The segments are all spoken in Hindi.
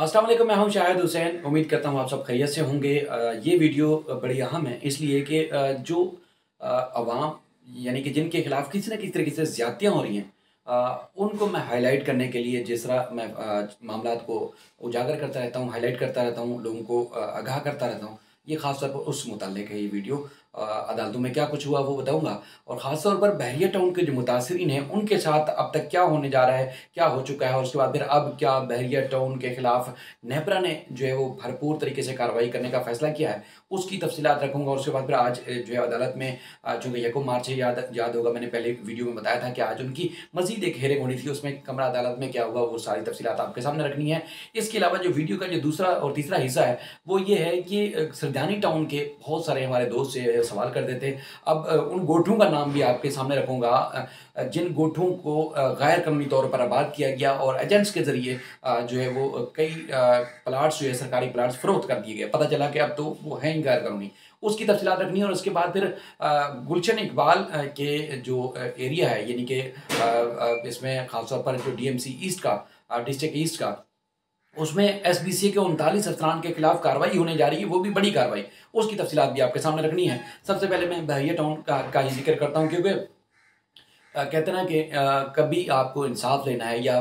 अस्सलाम वालेकुम, मैं हूं शाहिद हुसैन। उम्मीद करता हूं आप सब खैरियत से होंगे। ये वीडियो बड़ी अहम है इसलिए कि जो अवाम यानी कि जिनके खिलाफ किसी न किसी तरीके से ज़्यादतियाँ हो रही हैं, उनको मैं हाईलाइट करने के लिए जिस तरह मैं मामलात को उजागर करता रहता हूं, हाईलाइट करता रहता हूं, लोगों को आगाह करता रहता हूं। ये ख़ास तौर पर उस मुताल्लिक़ है ये वीडियो। अदालतों में क्या कुछ हुआ वो बताऊँगा, और ख़ास तौर पर बहरिया टाउन के जो मुतासिरीन हैं उनके साथ अब तक क्या होने जा रहा है, क्या हो चुका है, और उसके बाद फिर अब क्या बहरिया टाउन के खिलाफ नेपरा ने जो है वो भरपूर तरीके से कार्रवाई करने का फैसला किया है, उसकी तफसीलात रखूँगा। और उसके बाद फिर आज जो है अदालत में चूँकि यकम मार्च है, याद याद होगा मैंने पहले वीडियो में बताया था कि आज उनकी मज़ीद एक हेयरिंग होनी थी, उसमें कमरा अदालत में क्या हुआ वो सारी तफसीलात आपके सामने रखनी है। इसके अलावा जो वीडियो का जो दूसरा और तीसरा हिस्सा है वो ये है कि सरदानी टाउन के बहुत सारे हमारे दोस्त से सवाल कर देते। अब उन गोठों का नाम भी आपके सामने रखूँगा जिन गोठों को गैर कानूनी तौर पर आबाद किया गया और एजेंट्स के ज़रिए जो है वो कई प्लाट्स जो है सरकारी प्लाट्स फ़रोख्त कर दिए गए। पता चला कि अब तो वो हैं ही गैर कानूनी। उसकी तफसीलात रखनी है। और उसके बाद फिर गुलशन इकबाल के जो एरिया है, यानी कि इसमें ख़ास तौर पर जो डीएमसी ईस्ट का डिस्ट्रिक्ट ईस्ट का, उसमें एसबीसी के 39 अफसरान के खिलाफ कार्रवाई होने जा रही है, वो भी बड़ी कार्रवाई। उसकी तफसीलात भी आपके सामने रखनी है। सबसे पहले मैं बहरिया टाउन का ही जिक्र करता हूँ, क्योंकि कहते हैं ना कि कभी आपको इंसाफ लेना है या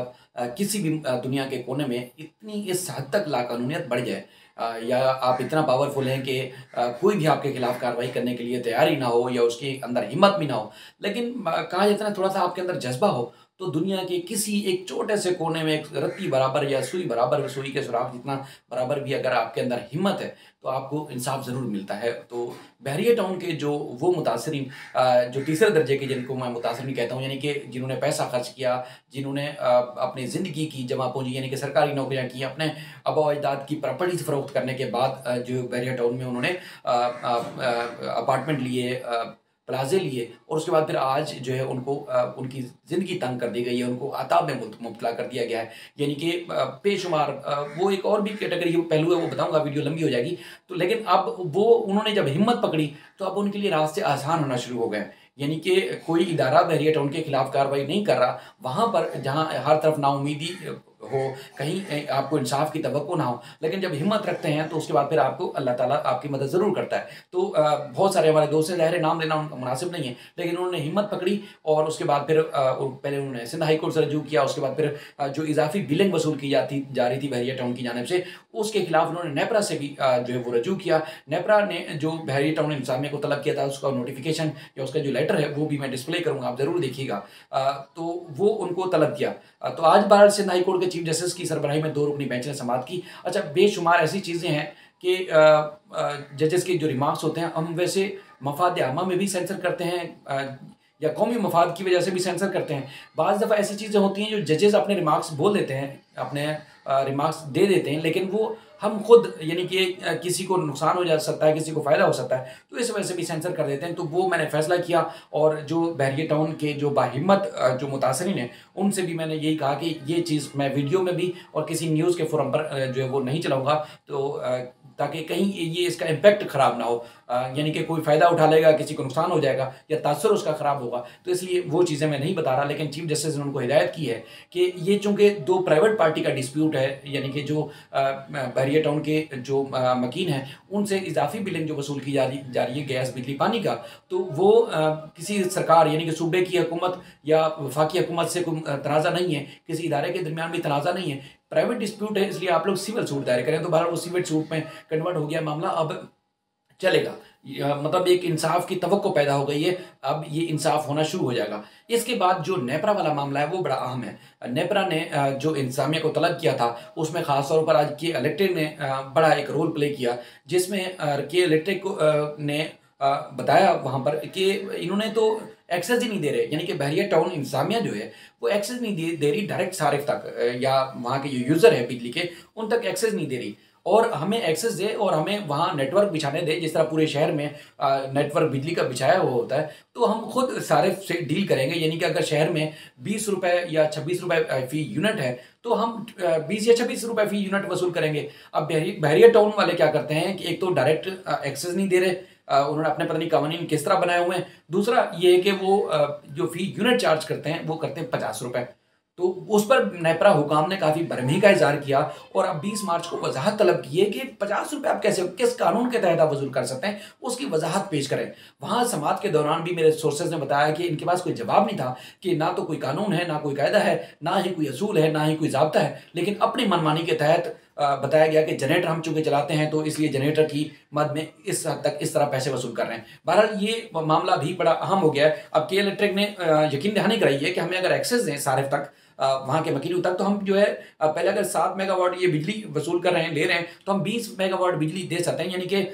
किसी भी दुनिया के कोने में इतनी इस हद तक लाकानूनियत बढ़ जाए, या आप इतना पावरफुल हैं कि कोई भी आपके खिलाफ कार्रवाई करने के लिए तैयार ही ना हो या उसके अंदर हिम्मत भी ना हो, लेकिन कहा जाता है ना थोड़ा सा आपके अंदर जज्बा हो, तो दुनिया के किसी एक छोटे से कोने में एक रत्ती बराबर या सुई बराबर, सुई के सुराख जितना बराबर भी अगर आपके अंदर हिम्मत है तो आपको इंसाफ ज़रूर मिलता है। तो बहरिया टाउन के जो वो मुतासरीन जो तीसरे दर्जे के, जिनको मैं मुतासरीन कहता हूँ, यानी कि जिन्होंने पैसा खर्च किया, जिन्होंने अपनी ज़िंदगी की जमा पूंजी यानी कि सरकारी नौकरियाँ की, अपने आबा अजदाद की प्रॉपर्टीज़ फ़रोख्त करने के बाद जो बहरिया टाउन में उन्होंने अपार्टमेंट लिए, प्लाज़े लिए, और उसके बाद फिर आज जो है उनको उनकी ज़िंदगी तंग कर दी गई है, उनको अताब में मुब्तला कर दिया गया है। यानी कि बेशुमार वो एक और भी कैटेगरी पहलू है, वो बताऊँगा, वीडियो लंबी हो जाएगी। तो लेकिन अब वो उन्होंने जब हिम्मत पकड़ी तो अब उनके लिए रास्ते आसान होना शुरू हो गए। यानी कि कोई इदारा बहरिया टाउन के खिलाफ कार्रवाई नहीं कर रहा, वहाँ पर जहाँ हर तरफ नाउमीदी हो, कहीं आपको इंसाफ की तवक्को ना हो, लेकिन जब हिम्मत रखते हैं तो उसके बाद फिर आपको अल्लाह ताला आपकी मदद ज़रूर करता है। तो बहुत सारे हमारे दोस्त हैं, ज़ाहिर है नाम लेना उनका मुनासिब नहीं है, लेकिन उन्होंने हिम्मत पकड़ी और उसके बाद फिर पहले उन्होंने सिंध हाई कोर्ट से रजू किया, उसके बाद फिर जो इजाफी बिलिंग वसूल की जा रही थी बहरिया टाउन की जानिब से, उसके खिलाफ उन्होंने नेपरा से भी जो है वो रजू किया। नेपरा ने जो बहरिया टाउन इंतजामिया को तलब किया था, उसका नोटिफिकेशन या उसका जो लेटर है वो भी मैं डिस्प्ले करूँगा, आप ज़रूर देखिएगा। तो वो उनको तलब किया। तो आज बार सिंध हाई कोर्ट के चीफ जस्टिस की सरबराही में 2 रुकनी बेंच ने समाअत की। अच्छा, बेशुमार ऐसी चीज़ें हैं कि जजेस के जो रिमार्क्स होते हैं, हम वैसे मफाद आमा में भी सेंसर करते हैं या कौमी मफाद की वजह से भी सेंसर करते हैं। बाज़ दफ़ा ऐसी चीज़ें होती हैं जो जजेस अपने रिमार्क्स बोल देते हैं, अपने रिमार्क्स दे देते हैं, लेकिन वो हम खुद यानी कि किसी को नुकसान हो जा सकता है, किसी को फ़ायदा हो सकता है, तो इस वजह से भी सेंसर कर देते हैं। तो वो मैंने फ़ैसला किया, और जो बहरिया टाउन के जो बाहिम्मत जो मुतासरीन हैं उनसे भी मैंने यही कहा कि ये चीज़ मैं वीडियो में भी और किसी न्यूज़ के फोरम पर जो है वो नहीं चलाऊँगा, तो ताकि कहीं ये इसका इम्पैक्ट ख़राब ना हो, यानी कि कोई फ़ायदा उठा लेगा, किसी को नुकसान हो जाएगा या तासुर उसका ख़राब होगा, तो इसलिए वो चीज़ें मैं नहीं बता रहा। लेकिन चीफ जस्टिस ने उनको हिदायत की है कि ये चूँकि 2 प्राइवेट पार्टी का डिस्प्यूट है, यानी कि जो बहरिया टाउन के जो मकीन हैं उनसे इजाफी बिलिंग जो वसूल की जा रही है गैस, बिजली, पानी का, तो वो किसी सरकार यानी कि सूबे की हुकूमत या वफाकी हुकूमत से कोई तनाज़ा नहीं है, किसी इदारे के दरमियान भी तनाज़ा नहीं है, प्राइवेट डिस्प्यूट है, इसलिए आप लोग सिविल सूट दायर करें। तो बहरहाल वो सिविल सूट में कन्वर्ट हो गया मामला, अब चलेगा। मतलब एक इंसाफ की तवक्को पैदा हो गई है, अब ये इंसाफ होना शुरू हो जाएगा। इसके बाद जो नेपरा वाला मामला है वो बड़ा अहम है। नेपरा ने जो इंतजामिया को तलब किया था, उसमें ख़ास तौर पर आज के इलेक्ट्रिक ने बड़ा एक रोल प्ले किया, जिसमें के इलेक्ट्रिक को ने बताया वहाँ पर कि इन्होंने तो एक्सेस ही नहीं दे रहे, यानी कि बहरिया टाउन इंतजामिया जो है वो एक्सेस नहीं दे रही डायरेक्ट सारिफ तक, या वहाँ के जो यूज़र है बिजली के उन तक एक्सेस नहीं दे रही, और हमें एक्सेस दे और हमें वहाँ नेटवर्क बिछाने दे, जिस तरह पूरे शहर में नेटवर्क बिजली का बिछाया हुआ होता है, तो हम खुद सारिफ से डील करेंगे। यानी कि अगर शहर में 20 रुपये या 26 रुपये फ़ी यूनिट है, तो हम 20 या 26 रुपये फ़ी यूनिट वसूल करेंगे। अब बहरिया टाउन वाले क्या करते हैं कि एक तो डायरेक्ट एक्सेस नहीं दे रहे, उन्होंने अपने पता नहीं कानून किस तरह बनाए हुए हैं। दूसरा ये है कि वो जो फ़ी यूनिट चार्ज करते हैं वो करते हैं 50 रुपये। तो उस पर नेपरा हुकाम ने काफ़ी बरहमी का इजहार किया और अब 20 मार्च को वजाहत तलब की है कि 50 रुपये आप कैसे, किस कानून के तहत आप वसूल कर सकते हैं, उसकी वजाहत पेश करें। वहाँ समात के दौरान भी मेरे सोर्सेज ने बताया कि इनके पास कोई जवाब नहीं था कि ना तो कोई कानून है, ना कोई कायदा है, ना ही कोई असूल है, ना ही कोई ज़ाब्ता है, लेकिन अपनी मनमानी के तहत बताया गया कि जनरेटर हम चूंकि चलाते हैं तो इसलिए जनरेटर की मद में इस हद तक इस तरह पैसे वसूल कर रहे हैं। बहरहाल ये मामला भी बड़ा अहम हो गया है। अब के इलेक्ट्रिक ने यकीन दहानी कराई है कि हमें अगर एक्सेस दें सारिफ तक, वहाँ के मकीनों तक, तो हम जो है पहले अगर 7 मेगावाट ये बिजली वसूल कर रहे हैं, ले रहे हैं, तो हम 20 मेगावाट बिजली दे सकते हैं। यानी कि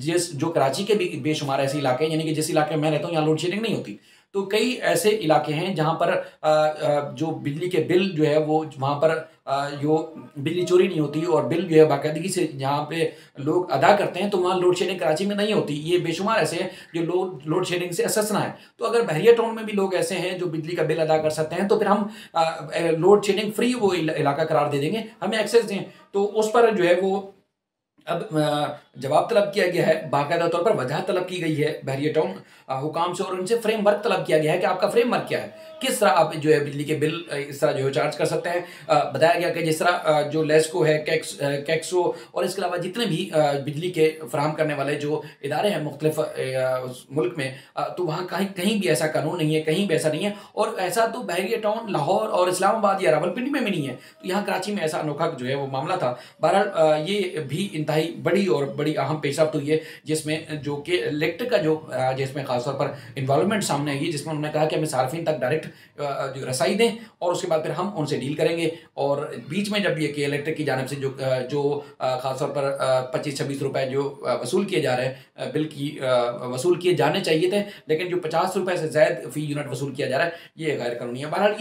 जिस जो कराची के भी बेशुमार ऐसे इलाके हैं, यानी कि जिस इलाके में मैं रहता हूँ यहाँ लोड शेडिंग नहीं होती, तो कई ऐसे इलाके हैं जहाँ पर जो बिजली के बिल जो है वो वहाँ पर जो बिजली चोरी नहीं होती और बिल जो है बाकायदगी से जहाँ पे लोग अदा करते हैं, तो वहाँ लोड शेडिंग कराची में नहीं होती। ये बेशुमार ऐसे हैं जो लोड शेडिंग से अससना है। तो अगर बहरिया टाउन में भी लोग ऐसे हैं जो बिजली का बिल अदा कर सकते हैं, तो फिर हम लोड शेडिंग फ्री वो इलाका करार दे देंगे, हमें एक्सेस दें। तो उस पर जो है वो अब जवाब तलब किया गया है, बाकायदा तौर पर वजह तलब की गई है बहरिया टाउन हुकाम से, और उनसे फ्रेमवर्क तलब किया गया है कि आपका फ्रेमवर्क क्या है, किस तरह आप जो है बिजली के बिल इस तरह जो है चार्ज कर सकते हैं। बताया गया कि जिस तरह जो लेस्को है, कैक्सो और इसके अलावा जितने भी बिजली के फराहम करने वाले जो इदारे हैं मुख्तलिफ मुल्क में, तो वहाँ कहीं कहीं भी ऐसा कानून नहीं है, कहीं भी ऐसा नहीं है। और ऐसा तो बहरिया टाउन, लाहौर और इस्लामाबाद या रावलपिंडी में भी नहीं है, तो यहाँ कराची में ऐसा अनोखा जो है वो मामला था। बहरहाल ये भी इंतहाई बड़ी और बड़ी अहम पेशरफ्त हुई है, जिसमें जो कि इलेक्ट्रिक का जो जिसमें खासतौर पर इन्वॉल्वमेंट सामने आई है, जिसमें उन्होंने कहा कि हमें सार्फिन तक डायरेक्ट जो रसाई दें और उसके बाद फिर हम उनसे डील करेंगे। और बीच में जब ये के इलेक्ट्रिक की जानिब से जो खासतौर पर 25-26 रुपए जो वसूल किए जा रहे हैं, बिल की वसूल किए जाने चाहिए थे, लेकिन जो 50 रुपए से ज़ायद फी यूनिट वसूल किया जा रहा है, ये गैर कानूनी है। बहरहाल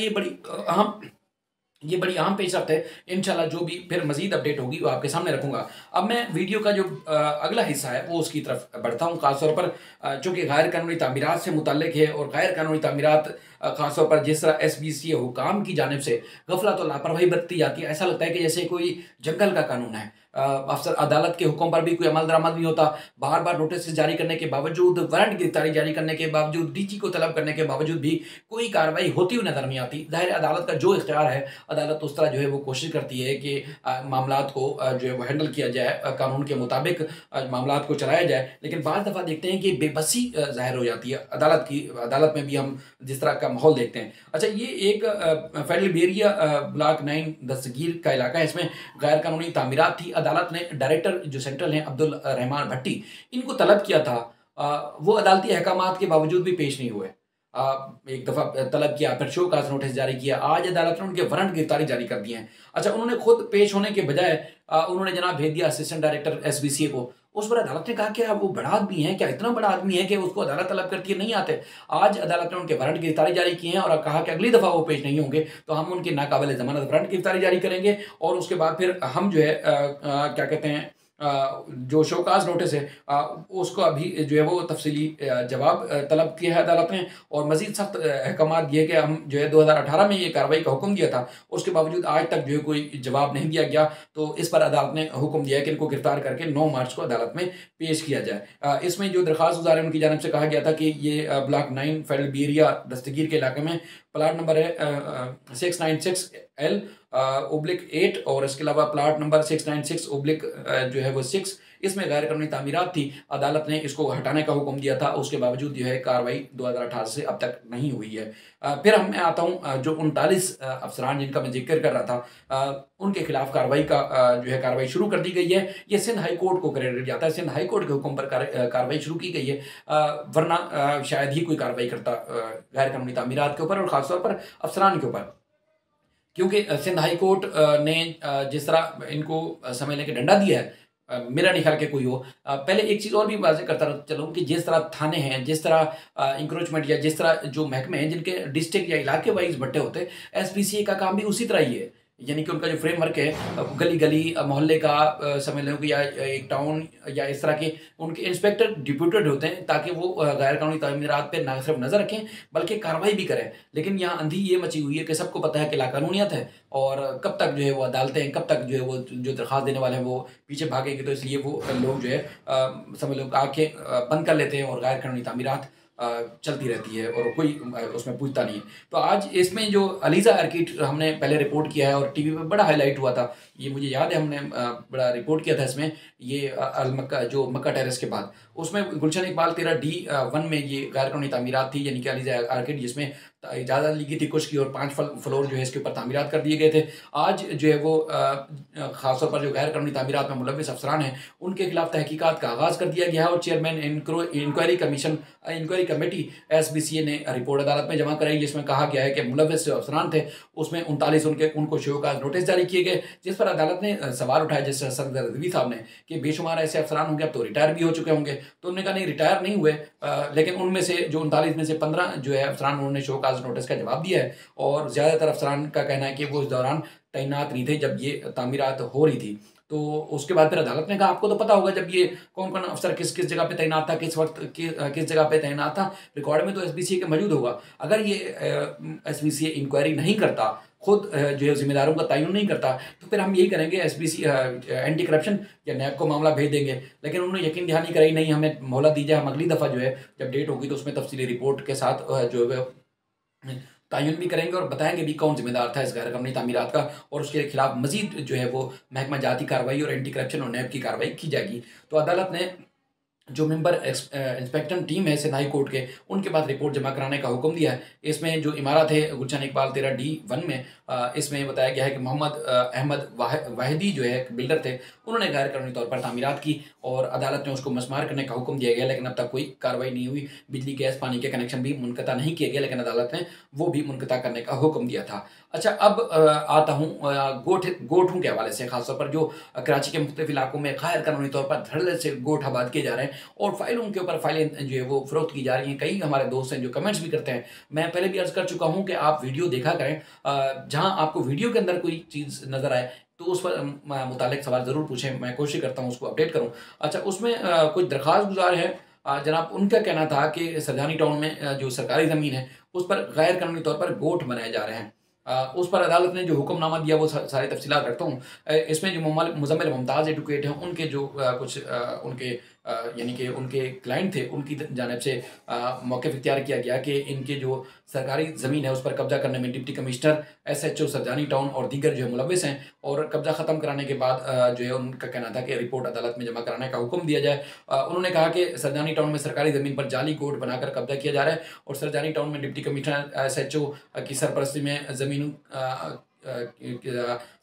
ये बड़ी अहम पेशरफ्त है। इंशाल्लाह जो भी फिर मजीद अपडेट होगी वो आपके सामने रखूंगा। अब मैं वीडियो का जो अगला हिस्सा है वो उसकी तरफ बढ़ता हूँ। खासतौर पर चूँकि गैर कानूनी तामीरात से मुतल्लिक है, और गैर कानूनी तामीरात खासतौर पर जिस तरह SBC हुकाम की जानिब से गफलत और लापरवाही बरती जाती है, ऐसा लगता है कि जैसे कोई जंगल का कानून है। अफसर अदालत के हुक्म पर भी कोई अमल दरामद नहीं होता, बार बार नोटिस जारी करने के बावजूद, वारंट गिरफ्तारी जारी करने के बावजूद, DG को तलब करने के बावजूद भी कोई कार्रवाई होती हुई नजर नहीं आती। जाहिर अदालत का जो इख्तियार है, अदालत उस तरह जो है वो कोशिश करती है कि मामलात को जो है वो हैंडल किया जाए, कानून के मुताबिक मामलात को चलाया जाए। लेकिन बाद दफ़ा देखते हैं कि बेबसी ज़ाहिर हो जाती है अदालत में भी हम जिस तरह का माहौल देखते हैं। अच्छा, ये एक फेडरल एरिया ब्लॉक 9 दस्तगीर का इलाका है, इसमें गैर कानूनी तामीरात थी। अदालत ने डायरेक्टर जो सेंट्रल हैं अब्दुल रहमान भट्टी, इनको तलब किया था, वो अदालती अहकामात के बावजूद भी पेश नहीं हुए। एक दफ़ा तलब किया, फिर शो काज नोटिस जारी किया, आज अदालत ने उनके वारंट गिरफ्तारी जारी कर दिए हैं। अच्छा, उन्होंने खुद पेश होने के बजाय उन्होंने जनाब भेज दिया असिस्टेंट डायरेक्टर SBCA को। उस पर अदालत ने कहा कि वो बड़ा आदमी है क्या, इतना बड़ा आदमी है कि उसको अदालत तलब करती है, नहीं आते। आज अदालत ने उनके वारंट गिरफ्तारी जारी किए हैं और कहा कि अगली दफ़ा वो पेश नहीं होंगे तो हम उनके नाकाबिल जमानत वारंट गिरफ्तारी जारी करेंगे, और उसके बाद फिर हम जो है क्या कहते हैं जो शोकाज नोटिस है उसको अभी जो है वो तफसीली जवाब तलब किया है अदालत ने, और मजीद सख्त अहकाम दिए कि हम जो है 2018 में ये कार्रवाई का हुक्म दिया था, उसके बावजूद आज तक जो है कोई जवाब नहीं दिया गया। तो इस पर अदालत ने हुक्म दिया है कि इनको गिरफ्तार करके 9 मार्च को अदालत में पेश किया जाए। इसमें जो दरख्वास्त गुजार है उनकी जानिब से कहा गया था कि ये ब्लॉक 9 फेडरल एरिया दस्तगीर के इलाके में प्लाट नंबर है 696L/8, और इसके अलावा प्लाट नंबर 696 जो है वो 6, इसमें गैर कानूनी तामीरात थी। अदालत ने इसको हटाने का हुक्म दिया था, उसके बावजूद जो है कार्रवाई 2018 से अब तक नहीं हुई है। फिर मैं आता हूँ जो 39 अफसरान जिनका मैं जिक्र कर रहा था, उनके खिलाफ कार्रवाई का जो है कार्रवाई शुरू कर दी गई है। ये सिंध हाई कोर्ट को क्रेडिट जाता है, सिंध हाई कोर्ट के हुक्म पर कार्रवाई शुरू की गई है, वरना शायद ही कोई कार्रवाई करता गैर कानूनी तामीरात के ऊपर और ख़ासतौर पर अफसरान के ऊपर, क्योंकि सिंध हाई कोर्ट ने जिस तरह इनको समय लेके डंडा दिया है, मेरा नहीं ख्याल कि कोई हो। पहले एक चीज़ और भी वाज़ेह करता चलूँ कि जिस तरह थाने हैं, जिस तरह इंक्रोचमेंट या जिस तरह जो महकमे हैं जिनके डिस्ट्रिक्ट या इलाके वाइज बट्टे होते हैं, SPCA का काम भी उसी तरह ही है। यानी कि उनका जो फ्रेमवर्क है, गली गली मोहल्ले का समझ लो कि या एक टाउन या इस तरह के उनके इंस्पेक्टर डिप्यूटेड होते हैं, ताकि वो गैर कानूनी तामीरात पर ना सिर्फ नज़र रखें बल्कि कार्रवाई भी करें। लेकिन यहाँ अंधी ये मची हुई है कि सबको पता है कि लाकानूनियत है, और कब तक जो है वो अदालतें, कब तक जो है वो जो दरख्वास्त देने वाले हैं वो पीछे भागेंगे, तो इसलिए वो लोग जो है समझ लो आँखें बंद कर लेते हैं और गैर कानूनी तामीरात चलती रहती है और कोई उसमें पूछता नहीं है। तो आज इसमें जो अलीज़ा आर्किड हमने पहले रिपोर्ट किया है और टीवी पे बड़ा हाईलाइट हुआ था, ये मुझे याद है, हमने बड़ा रिपोर्ट किया था इसमें, ये अल मक्का जो मक्का टेरेस के बाद, उसमें गुलशन इकबाल 13D1 में ये गैर कानूनी तामीरात थी, यानी कि अलीज़ा आर्किड, जिसमें इजाज़त ली गई थी कुछ की और 5 फ्लोर जो है इसके ऊपर तामीरात कर दिए गए थे। आज जो है वो ख़ासतौर पर जो गैर कानूनी तामीरात में मुलव्विस अफसरान हैं उनके खिलाफ तहकीकात का आगाज़ कर दिया गया है और चेयरमैन इंक्वायरी कमेटी SBCA ने रिपोर्ट अदालत में जमा कराई, जिसमें कहा गया है कि मुलव्विस जो अफसरान थे उसमें 39 उनको शोकाज नोटिस जारी किए गए, जिस पर अदालत ने सवाल उठाया जैसे सफदर रज़वी साहब ने कि बेशुमार ऐसे अफसरान होंगे, अब तो रिटायर भी हो चुके होंगे। तो उन्होंने कहा नहीं, रिटायर नहीं हुए, लेकिन उनमें से जो 39 में से 15 जो है अफसरान, उन्होंने शोकाज नोटिस का जवाब दिया है और ज़्यादातर अफसरान का कहना है कि वो उस दौरान तैनात नहीं थे जब ये तामीरात हो रही थी। तो उसके बाद फिर अदालत ने कहा आपको तो पता होगा जब ये कौन कौन अफसर किस किस जगह पे तैनात था, किस वक्त किस जगह पे तैनात था, रिकॉर्ड में तो SBCA के मौजूद होगा। अगर ये SBCA इंक्वायरी नहीं करता, खुद जो है जिम्मेदारों का तयन नहीं करता, तो फिर हम यही करेंगे, SBCA एंटी करप्शन या NAB को मामला भेज देंगे। लेकिन उन्होंने यकीन दहानी कराई नहीं, हमें मोहलत दी जाए, हम अगली दफ़ा जो है जब डेट होगी तो उसमें तफसीली रिपोर्ट के साथ जो है तयन भी करेंगे और बताएंगे भी कौन जिम्मेदार था इस गैर कानूनी तामीरात का, और उसके खिलाफ मजीद जो है वो महकमा जाती कार्रवाई और एंटी करप्शन और NAB की कार्रवाई की जाएगी। तो अदालत ने जो मेंबर इंस्पेक्टर टीम है सिंध हाई कोर्ट के, उनके पास रिपोर्ट जमा कराने का हुक्म दिया है। इसमें जो इमारत है गुलशन इकबाल 13D1 में, इसमें बताया गया है कि मोहम्मद अहमद वाहिदी जो है बिल्डर थे, उन्होंने गैर कानूनी तौर पर तामीरात की और अदालत ने उसको मस्मार करने का हुक्म दिया गया, लेकिन अब तक कोई कार्रवाई नहीं हुई। बिजली गैस पानी के कनेक्शन भी मुनक़ता नहीं किए गए, लेकिन अदालत ने वो भी मुनक़ता करने का हुक्म दिया था। अच्छा, अब आता हूँ गोठों के हवाले से, खासतौर पर जो कराची के मुख्तलिफ इलाकों में गैर कानूनी तौर पर धड़ल्ले से गोठ आबाद किए जा रहे हैं और फाइलों के ऊपर फाइलें जो है वो फ़रोख्त की जा रही हैं। कई हमारे दोस्त हैं जो कमेंट्स भी करते हैं। मैं पहले भी अर्ज़ कर चुका हूँ कि आप वीडियो देखा करें, जहाँ आपको वीडियो के अंदर कोई चीज़ नज़र आए तो उस पर मुतालिक सवाल ज़रूर पूछें, मैं कोशिश करता हूँ उसको अपडेट करूँ। अच्छा, उसमें कुछ दरख्वास्त गुजार है, जनाब उनका कहना था कि सरदानी टाउन में जो सरकारी ज़मीन है उस पर गैर कानूनी तौर पर गोठ बनाए जा रहे हैं। उस पर अदालत ने जो हुक्मनामा दिया वो सारी तफसीलात रखता हूँ। इसमें जो मुज़म्मिल मुमताज़ एडवोकेट हैं उनके जो कुछ उनके यानी कि उनके क्लाइंट थे, उनकी जानिब से मौक़िफ़ इख्तियार किया गया कि इनके जो सरकारी ज़मीन है उस पर कब्ज़ा करने में डिप्टी कमिश्नर SHO सरदानी टाउन और दीगर जो है मुलव्विस हैं, और कब्ज़ा ख़त्म कराने के बाद जो है उनका कहना था कि रिपोर्ट अदालत में जमा कराने का हुक्म दिया जाए। उन्होंने कहा कि सरदानी टाउन में सरकारी ज़मीन पर जाली कोर्ट बनाकर कब्ज़ा किया जा रहा है और सरदानी टाउन में डिप्टी कमिश्नर SHO की सरपरस्ती में ज़मीन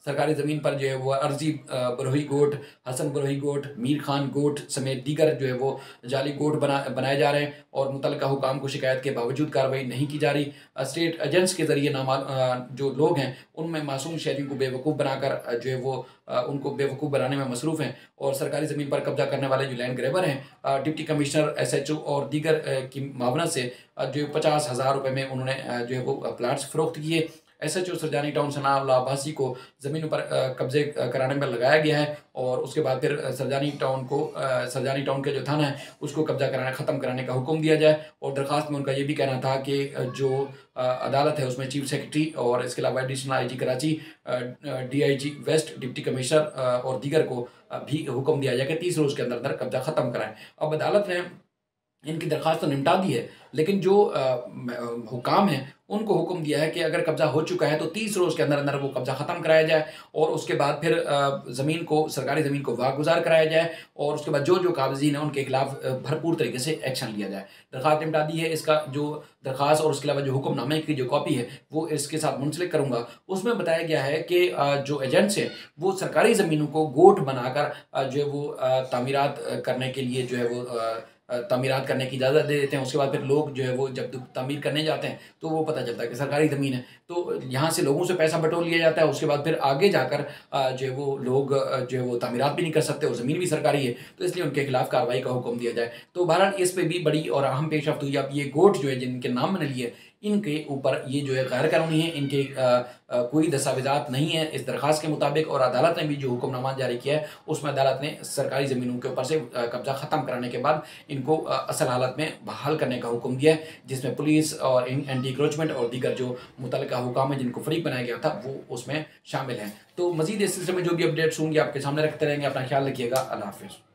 सरकारी ज़मीन पर जो है वो अर्जी बरोही गोठ, हसन बरोही गोठ, मीर खान गोठ समेत दीगर जो है वो जाली गोठ बनाए जा रहे हैं और मुतल्लिका हुकाम को शिकायत के बावजूद कार्रवाई नहीं की जा रही। स्टेट एजेंट्स के ज़रिए जो लोग हैं उनमें मासूम शहरियों को बेवकूफ़ बनाकर जो है वो उनको बेवकूफ़ बनाने में मसरूफ़ हैं और सरकारी ज़मीन पर कब्जा करने वाले जो लैंड ग्रैबर हैं, डिप्टी कमिश्नर SHO और दीगर की मावनत से जो 50,000 रुपये में उन्होंने जो है वो प्लाट्स फ़रोख्त किए। SHO सरदानी टाउन सनाउल्लाह अब्बासी को ज़मीनों पर कब्जे कराने में लगाया गया है और उसके बाद फिर सरदानी टाउन के जो थाना है उसको कब्जा कराना ख़त्म कराने का हुक्म दिया जाए। और दरख्वास्त में उनका ये भी कहना था कि जो अदालत है उसमें चीफ सेक्रेटरी और इसके अलावा additional IG Karachi, DIG west, deputy commissioner और दीगर को भी हुक्म दिया जाए कि 30 रोज़ के अंदर अंदर कब्जा ख़त्म कराएं। अब अदालत ने इनकी दरख्वास्त तो निपटा दी है, लेकिन जो हुकाम हैं उनको हुक्म दिया है कि अगर कब्जा हो चुका है तो 30 रोज़ के अंदर अंदर वो कब्जा ख़त्म कराया जाए और उसके बाद फिर सरकारी ज़मीन को वागुजार कराया जाए और उसके बाद जो काबज़ीन हैं उनके खिलाफ भरपूर तरीके से एक्शन लिया जाए। दरख्वास्त निपटा दी है। इसका जो दरख्वास्त और उसके अलावा जो हुक्मनामे की जो कॉपी है वो इसके साथ मुंसलिक करूँगा। उसमें बताया गया है कि जो एजेंट्स हैं वो सरकारी ज़मीनों को गोठ बनाकर जो है वो तामीरात करने के लिए जो है वो तामीरात करने की इजाज़त दे देते हैं। उसके बाद फिर लोग जो है वो जब तामीर करने जाते हैं तो वो पता चलता है कि सरकारी ज़मीन है, तो यहाँ से लोगों से पैसा बटोर लिया जाता है। उसके बाद फिर आगे जाकर जो है वो लोग जो है वो तामीरात भी नहीं कर सकते और ज़मीन भी सरकारी है, तो इसलिए उनके खिलाफ कार्रवाई का हुक्म दिया जाए। तो बहरहाल इस पर भी बड़ी और अहम पेशरफ्त हुई। अब ये गोठ जो है जिनके नाम मैंने लिए इनके ऊपर ये जो है गैर कानूनी है, इनके कोई दस्तावेजात नहीं है इस दरख्वास्त के मुताबिक, और अदालत ने भी जो हुक्मनामा जारी किया है उसमें अदालत ने सरकारी ज़मीनों के ऊपर से कब्जा ख़त्म कराने के बाद इनको असल हालत में बहाल करने का हुक्म दिया है, जिसमें पुलिस और एंटी इंक्रोचमेंट और दीगर जो मुतल्लिका हुकाम है जिनको फरीक बनाया गया था वो उसमें शामिल हैं। तो मज़ीद इस सिलसिले में जो भी अपडेट्स होंगी आपके सामने रखते रहेंगे। अपना ख्याल रखिएगा। अल्लाह हाफ़िज़।